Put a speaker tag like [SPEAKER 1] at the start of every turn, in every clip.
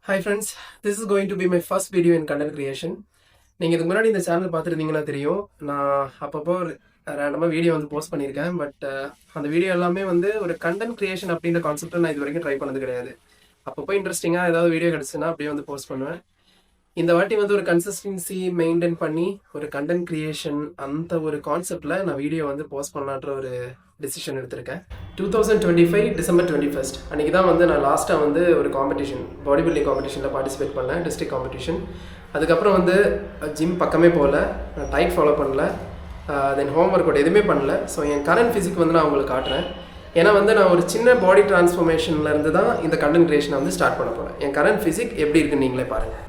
[SPEAKER 1] Hi friends, this is going to be my first video in content creation. நீங்கள் இதுக்கு முன்னாடி இந்த channel பார்த்துருந்தீங்கன்னா தெரியும். நான் அப்பப்போ ரேண்டமாக வீடியோ வந்து போஸ்ட் பண்ணியிருக்கேன். பட் அந்த வீடியோ எல்லாமே வந்து ஒரு கண்டென்ட் கிரியேஷன் அப்படின்ற கான்செப்டை நான் இது வரைக்கும் ட்ரை பண்ணது கிடையாது. அப்பப்போ இன்ட்ரெஸ்டிங்காக ஏதாவது வீடியோ கிடச்சுன்னா அப்படியே வந்து போஸ்ட் பண்ணுவேன். இந்த வாட்டி வந்து ஒரு கன்சிஸ்டன்சி மெயின்டைன் பண்ணி ஒரு கண்டென்ட் கிரியேஷன் அந்த ஒரு கான்செப்டில் நான் வீடியோ வந்து போஸ்ட் பண்ணலான்ற ஒரு டிசிஷன் எடுத்திருக்கேன். 2025 டிசம்பர் 21 அன்றைக்கி தான் வந்து நான் லாஸ்ட்டாக வந்து ஒரு காம்படிஷன் பாடி பில்டிங் காம்படிஷனில் பார்ட்டிசிபேட் பண்ணேன், டிஸ்ட்ரிக்ட் காம்படிஷன். அதுக்கப்புறம் வந்து ஜிம் பக்கமே போகல, நான் டயட் ஃபாலோ பண்ணல, தென் ஹோம் ஒர்க் அவுட் எதுவுமே பண்ணல. ஸோ என் கரண்ட் ஃபிசிக் வந்து நான் உங்களுக்கு காட்டுறேன். ஏன்னா வந்து நான் ஒரு சின்ன பாடி டிரான்ஸ்ஃபர்மேஷன்லேருந்து தான் இந்த கண்டென்ட் கிரியேஷனை வந்து ஸ்டார்ட் பண்ண போகிறேன். என் கரண்ட் ஃபிசிக் எப்படி இருக்குன்னு நீங்களே பாருங்கள்.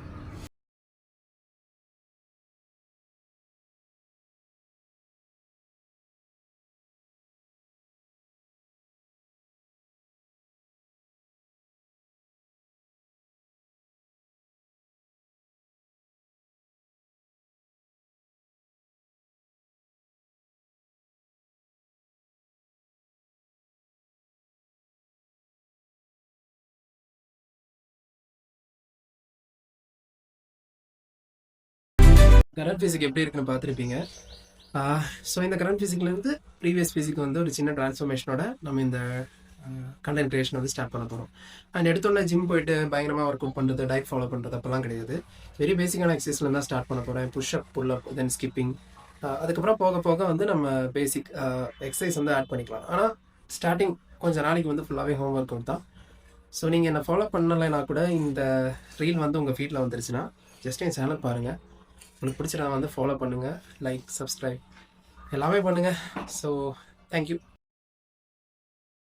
[SPEAKER 1] கரண்ட் ஃபிசிக் எப்படி இருக்குன்னு பார்த்துருப்பீங்க. ஸோ இந்த கரண்ட் ஃபிசிக்லேருந்து ப்ரீவியஸ் ஃபிசிக் வந்து ஒரு சின்ன ட்ரான்ஸ்ஃபர்மேஷனோட நம்ம இந்த கண்டென்ட் கிரியேஷன் வந்து ஸ்டார்ட் பண்ண போகிறோம். அண்ட் எடுத்தோடனே ஜிம் போயிட்டு பயங்கரமாக ஒர்க் அவுட் பண்ணுறது, டயட் ஃபாலோ பண்ணுறது அப்போல்லாம் கிடையாது. வெரி பேசிக்கான எக்ஸசைஸ்லேருந்து தான் ஸ்டார்ட் பண்ண போகிறேன். புஷ்அப், புல்அப், தென் ஸ்கிப்பிங். அதுக்கப்புறம் போக போக வந்து நம்ம பேசிக் எக்ஸசைஸ் வந்து ஆட் பண்ணிக்கலாம். ஆனால் ஸ்டார்டிங் கொஞ்சம் நாளைக்கு வந்து ஃபுல்லாகவே ஹோம் ஒர்க் அவுட் தான். ஸோ நீங்கள் என்னை ஃபாலோ பண்ணலைன்னா கூட இந்த ரீல் வந்து உங்கள் ஃபீல்டில் வந்துருச்சுன்னா ஜஸ்ட் என் சேனல் பாருங்கள். உங்களுக்கு பிடிச்ச நான் வந்து ஃபாலோ பண்ணுங்கள், லைக், சப்ஸ்கிரைப் எல்லாமே பண்ணுங்கள். So thank you.